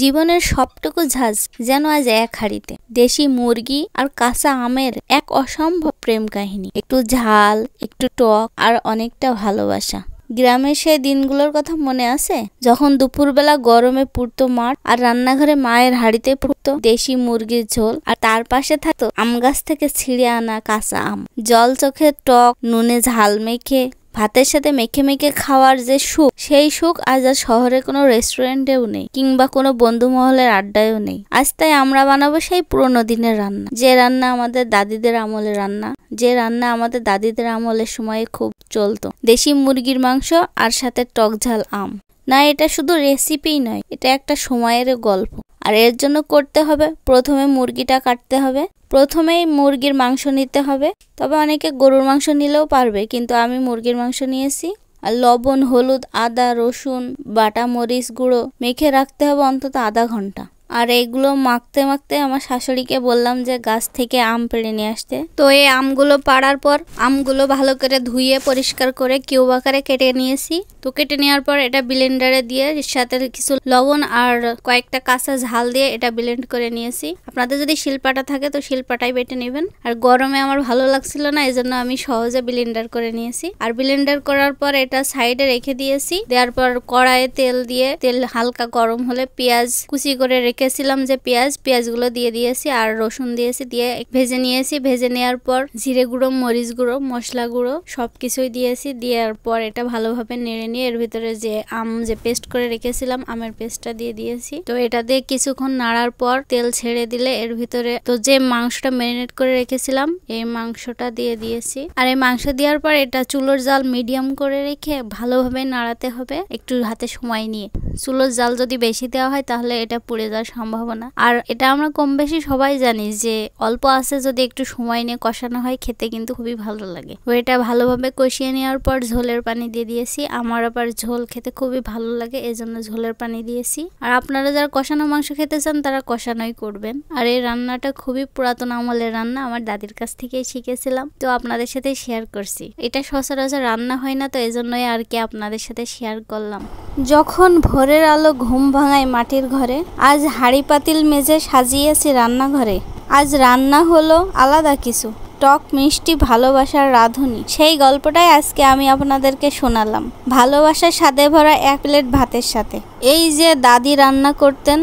জীবনের সবটুকু ঝাঁজ যেন আজ এক হাঁড়িতে। দেশি মুরগি আর কাঁচা আমের এক অসম্ভব প্রেম কাহিনী। একটু ঝাল, একটু টক আর অনেকটা ভালোবাসা। গ্রামের সেই দিনগুলোর কথা মনে আছে, যখন দুপুরবেলা গরমে পুড়তো মাঠ আর রান্নাঘরে মায়ের হাঁড়িতে ফুটতো দেশি মুরগির ঝোল, আর তার পাশে থাকতো আম গাছ থেকে ছিঁড়ে আনা কাঁচা আম। জল চোখে টক নুনে ঝাল মেখে ভাতের সাথে মেখে মেখে খাওয়ার যে সুখ, সেই সুখ আজ আর শহরে কোনো রেস্টুরেন্টেও নেই, কিংবা কোনো বন্ধু মহলের আড্ডায়ও নেই। আজ তাই আমরা বানাবো সেই পুরোনো দিনের রান্না, যে রান্না আমাদের দাদিদের আমলের রান্না, যে রান্না আমাদের দাদিদের আমলের সময়ে খুব চলতো। দেশি মুরগির মাংস আর সাথে টক ঝাল আম। না, এটা শুধু রেসিপিই নয়, এটা একটা সময়ের গল্প। আর এর জন্য করতে হবে, প্রথমে মুরগিটা কাটতে হবে, প্রথমেই মুরগির মাংস নিতে হবে। তবে অনেকে গরুর মাংস নিলেও পারবে, কিন্তু আমি মুরগির মাংস নিয়েছি। আর লবণ, হলুদ, আদা, রসুন, বাটা মরিচ গুঁড়ো মেখে রাখতে হবে অন্তত আধা ঘন্টা। আর এগুলো মাখতে মাখতে আমার শাশুড়িকে বললাম যে গাছ থেকে আম পেড়ে নিয়ে আসতে। তো এই আমগুলো পাড়ার পর আমগুলো ভালো করে ধুয়ে পরিষ্কার করে কিউব আকারে কেটে নিয়েছি। তো কেটে নেওয়ার পর এটা ব্লেন্ডারে দিয়ে এর সাথে কিছু লবণ আর কয়েকটা কাঁচা ঝাল দিয়ে এটা ব্লেন্ড করে নিয়েছি। আপনাদের যদি শিলপাটা থাকে তো শিলপাটাই বেটে নেবেন। আর গরমে আমার ভালো লাগছিল না, এজন্য আমি সহজে ব্লেন্ডার করে নিয়েছি। আর ব্লেন্ডার করার পর এটা সাইডে রেখে দিয়েছি। দেওয়ার পর কড়াইয়ে তেল দিয়ে, তেল হালকা গরম হলে পেঁয়াজ কুচি করে রেখেছিলাম যে পেঁয়াজগুলো দিয়ে দিয়েছি, আর রসুন দিয়েছি, দিয়ে ভেজে নিয়েছি। ভেজে নেওয়ার পর জিরে গুঁড়ো, মরিচ গুঁড়ো, মশলা গুঁড়ো সবকিছুই দিয়েছি। দেওয়ার পর এটা ভালোভাবে নেড়ে নিয়ে এর ভিতরে যে আম যে পেস্ট করে রেখেছিলাম, আমের পেস্টটা দিয়ে দিয়েছি। তো এটা দিয়ে কিছুক্ষণ নাড়ার পর তেল ছেড়ে দিলে এর ভিতরে তো যে মাংসটা ম্যারিনেট করে রেখেছিলাম এই মাংসটা দিয়ে দিয়েছি। আর এই মাংস দেওয়ার পর এটা চুলোর জাল মিডিয়াম করে রেখে ভালোভাবে নাড়াতে হবে, একটু হাতে সময় নিয়ে। চুলোর জাল যদি বেশি দেওয়া হয় তাহলে এটা পুড়ে যাওয়ার সম্ভাবনা। আর এটা আমরা কম বেশি সবাই জানি যে অল্প আছে যদি একটু সময় নিয়ে কষানো হয় খেতে কিন্তু খুবই ভালো লাগে। তো এটা ভালোভাবে কষিয়ে নেওয়ার পর ঝোলের পানি দিয়ে দিয়েছি। আমার আবার ঝোল খেতে খুবই ভালো লাগে, এজন্য ঝোলের পানি দিয়েছি। আর আপনারা যারা কষানো মাংস খেতে চান তারা কষানোই করবেন। আর এই রান্নাটা খুবই পুরাতন আমলের রান্না, আমার দাদির কাছ থেকেই শিখেছিলাম, তো আপনাদের সাথে শেয়ার করছি। এটা সচরাচর রান্না হয় না, তো এজন্যই আর কি আপনাদের সাথে শেয়ার করলাম। যখন ভোরের আলো ঘুম ভাঙায় মাটির ঘরে, আজ হাঁড়ি পাতিল মেজে সাজিয়েছি রান্নাঘরে। আজ রান্না হলো আলাদা কিছু, টক মিষ্টি ভালোবাসার রাঁধুনি। সেই গল্পটাই আজকে আমি আপনাদেরকে শোনালাম, ভালোবাসার স্বাদে ভরা এক প্লেট ভাতের সাথে। এই যে দাদি রান্না করতেন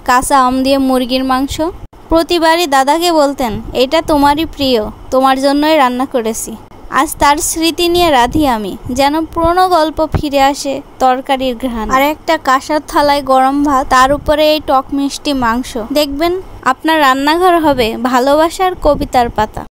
কাঁচা আম দিয়ে মুরগির মাংস, প্রতিবারই দাদাকে বলতেন এটা তোমারই প্রিয়, তোমার জন্যই রান্না করেছি। আজ তার স্মৃতি নিয়ে রাঁধি আমি, যেন পুরনো গল্প ফিরে আসে তরকারির ঘ্রাণ। আর একটা কাঁসার থালায় গরম ভাত, তার উপরে এই টক মিষ্টি মাংস। দেখবেন আপনার রান্নাঘর হবে ভালোবাসার কবিতার পাতা।